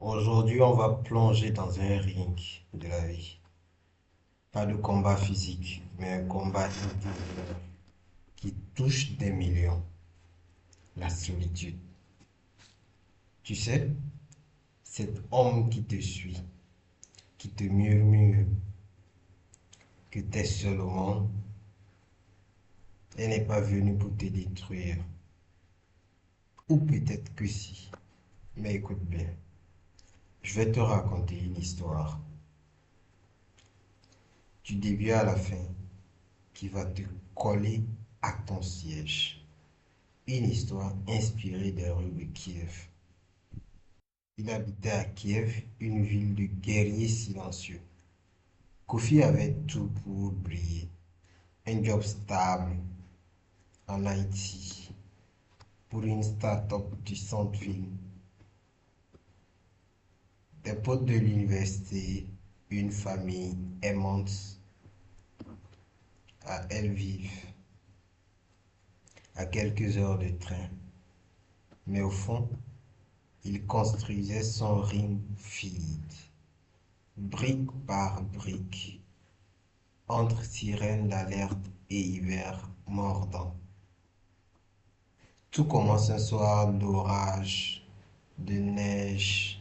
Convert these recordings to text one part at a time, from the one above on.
Aujourd'hui, on va plonger dans un ring de la vie. Pas de combat physique, mais un combat intérieur qui touche des millions. La solitude. Tu sais, cet homme qui te suit, qui te murmure que t'es seul au monde, elle n'est pas venu pour te détruire. Ou peut-être que si. Mais écoute bien, je vais te raconter une histoire du début à la fin qui va te coller à ton siège. Une histoire inspirée des rues de Kiev. Il habitait à Kiev, une ville de guerriers silencieux. Kofi avait tout pour briller. Un job stable en Haïti pour une start-up du centre-ville. Des potes de l'université, une famille aimante à Lviv, à quelques heures de train. Mais au fond, il construisait son ring vide, brique par brique, entre sirènes d'alerte et hiver mordant. Tout commence un soir d'orage, de neige,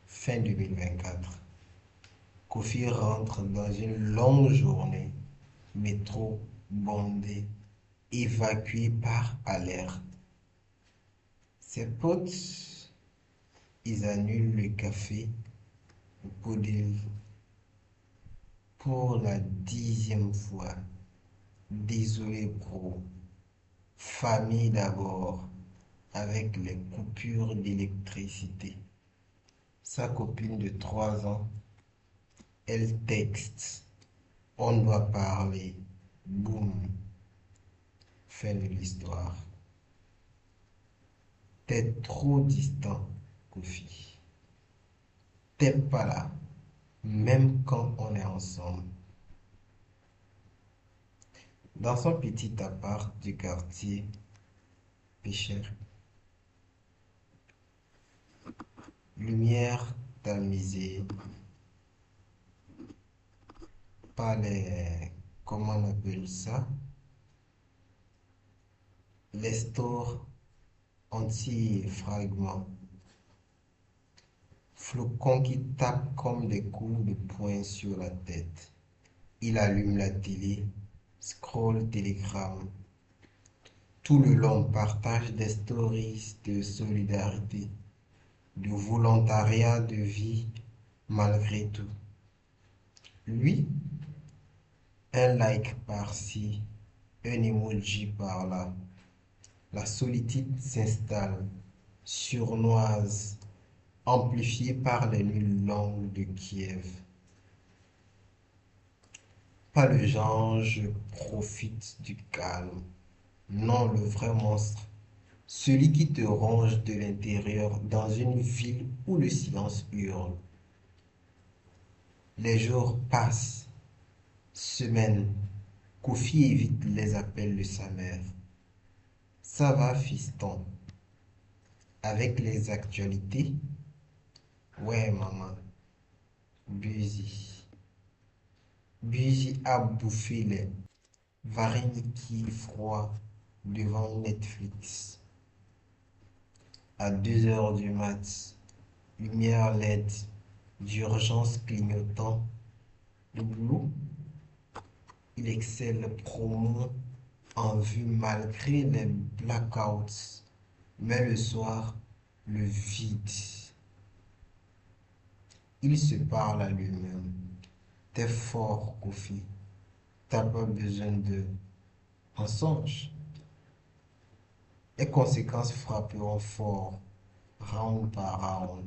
fin 2024. Kofi rentre dans une longue journée, métro bondé, évacué par alerte. Ses potes, ils annulent le café pour, pour la 10e fois. Désolé, bro. Famille d'abord, avec les coupures d'électricité. Sa copine de 3 ans, elle texte. On doit parler. Boum. Fin de l'histoire. T'es trop distant, Kofi. T'es pas là, même quand on est ensemble. Dans son petit appart du quartier Pécher, lumière tamisée par les, comment on appelle ça, les stores anti-fragments, flocons qui tapent comme des coups de poing sur la tête. Il allume la télé, scroll Telegram. Tout le long, partage des stories de solidarité, de volontariat de vie malgré tout. Lui, un like par-ci, un emoji par-là. La solitude s'installe, sournoise, amplifiée par les nuits longues de Kiev. Pas le genre je profite du calme. Non, le vrai monstre. Celui qui te ronge de l'intérieur dans une ville où le silence hurle. Les jours passent, semaines. Kofi évite les appels de sa mère. Ça va, fiston? Avec les actualités? Ouais, maman. Busy. Busy a bouffé les vareniki froids devant Netflix. À 2 heures du mat, lumière LED, d'urgence clignotant. Le boulot, il excelle promo en vue malgré les blackouts. Mais le soir, le vide. Il se parle à lui-même. T'es fort, Kofi. T'as pas besoin de mensonges. Les conséquences frapperont fort, round par round.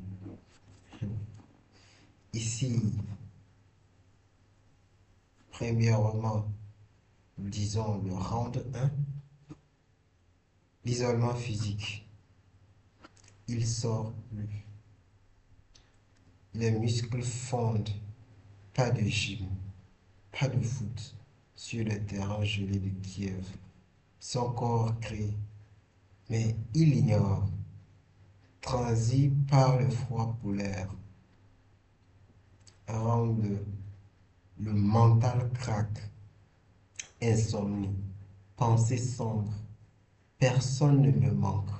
Ici, premièrement, disons le round 1, l'isolement physique. Il sort plus. Les muscles fondent. Pas de gym, pas de foot sur le terrain gelé de Kiev. Son corps crie, mais il ignore. transi par le froid polaire, rendent le mental craque, insomnie, pensée sombre. Personne ne me manque.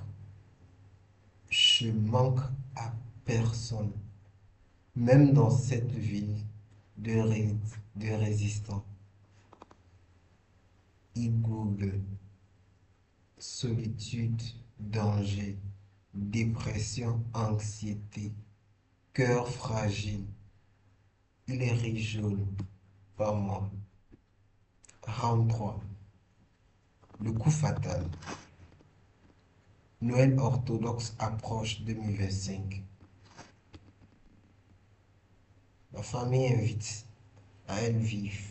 Je manque à personne. Même dans cette ville de résistants. Ils google solitude, danger, dépression, anxiété, cœur fragile. Il est riche jaune, pas moi. Round 3. Le coup fatal. Noël orthodoxe approche 2025. La famille invite à elle vivre.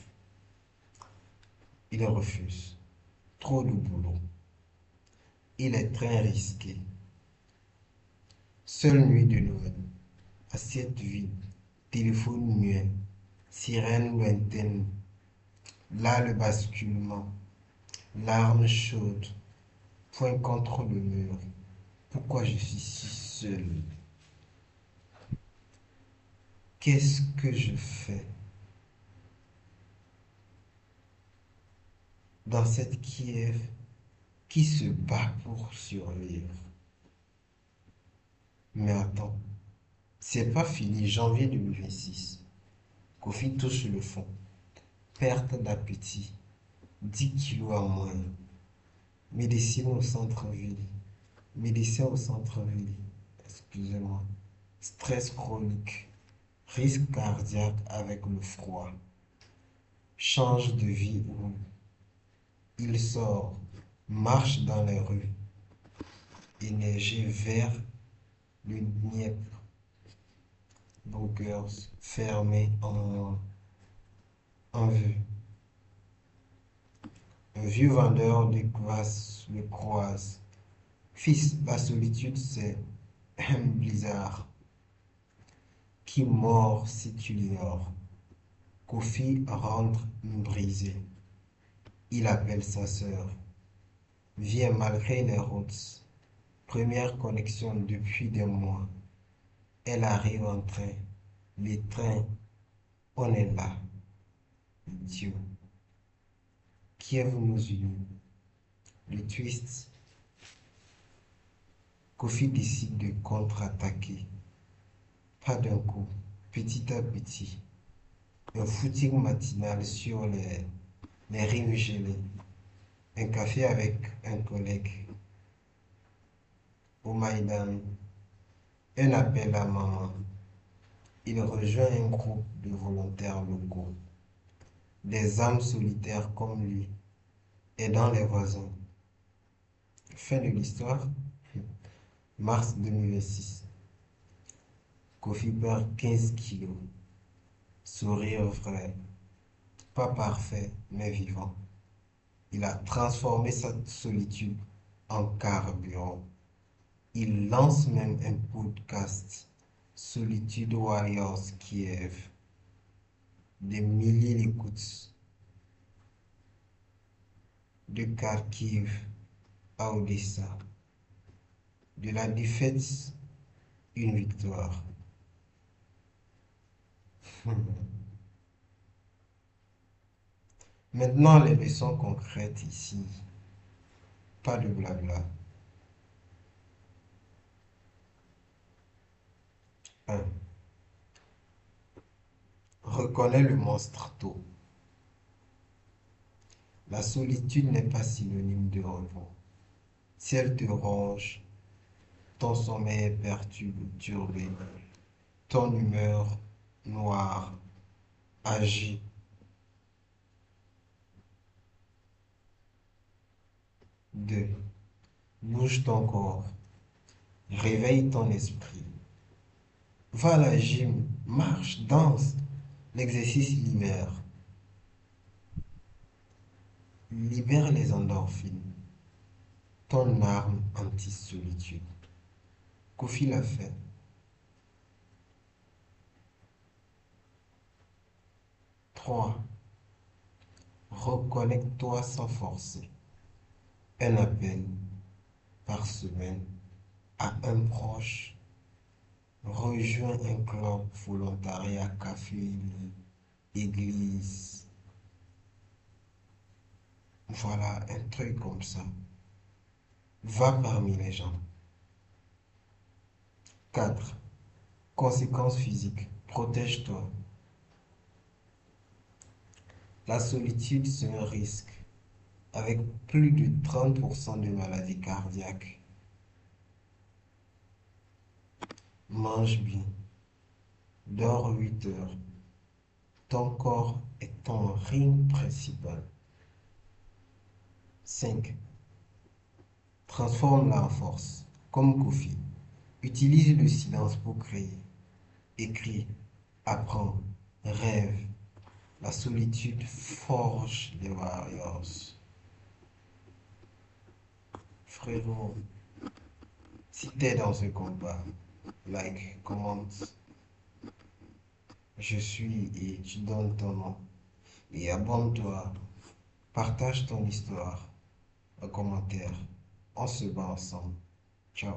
Il refuse. Trop de boulot. Il est très risqué. Seule nuit de Noël. Assiette vide. Téléphone muet. Sirène lointaine. Là le basculement. Larmes chaudes. Point contre le mur. Pourquoi je suis si seul? Qu'est-ce que je fais dans cette Kiev qui se bat pour survivre? Mais attends, c'est pas fini. Janvier 2026. Kofi touche le fond. Perte d'appétit. 10 kilos en moins. Médecine au centre-ville. Médecin au centre-ville. Excusez-moi. Stress chronique. Risque cardiaque avec le froid. Change de vie où il sort. Marche dans les rues. Énergie vers le Dniepr. Bunkers fermés en vue. Un vieux vendeur de glace le croise. Fils, la solitude, c'est un blizzard qui mord si tu l'ignores. Kofi rentre brisé. Il appelle sa sœur. Vient malgré les routes. Première connexion depuis des mois. Elle arrive en train. Les trains, on est là. Dieu. Kiev nous unit. Le twist. Kofi décide de contre-attaquer. Pas d'un coup, petit à petit. Un footing matinal sur les rives gelées. Un café avec un collègue. Au Maïdan. Un appel à maman. Il rejoint un groupe de volontaires locaux. Des âmes solitaires comme lui. Aidant les voisins. Fin de l'histoire. Mars 2026. Kofi perd 15 kilos. Sourire vrai. Pas parfait, mais vivant. Il a transformé sa solitude en carburant. Il lance même un podcast, Solitude Warriors Kiev. Des milliers d'écoutes. De Kharkiv à Odessa. De la défaite, une victoire. Maintenant, les leçons concrètes ici. Pas de blabla. 1. Reconnais le monstre tôt. La solitude n'est pas synonyme de repos. Si elle te ronge, ton sommeil est perturbé, ton humeur noire, agit. 2. Bouge ton corps, réveille ton esprit. Va à la gym, marche, danse. L'exercice libère. Libère les endorphines, ton arme anti-solitude. Kofi l'a fait. 3. Reconnecte-toi sans forcer. Un appel par semaine, à un proche, rejoins un club, volontariat, café, église. Voilà, un truc comme ça. Va parmi les gens. 4. Conséquences physiques. Protège-toi. La solitude, c'est un risque, avec plus de 30% de maladies cardiaques. Mange bien. Dors 8 heures. Ton corps est ton ring principal. 5. Transforme-la en force. Comme Kofi. Utilise le silence pour créer. Écris, apprends, rêve. La solitude forge les warriors. Frérot, si t'es dans ce combat, like, commente, je suis et tu donnes ton nom. Et abonne-toi, partage ton histoire en commentaire. On se bat ensemble. Ciao.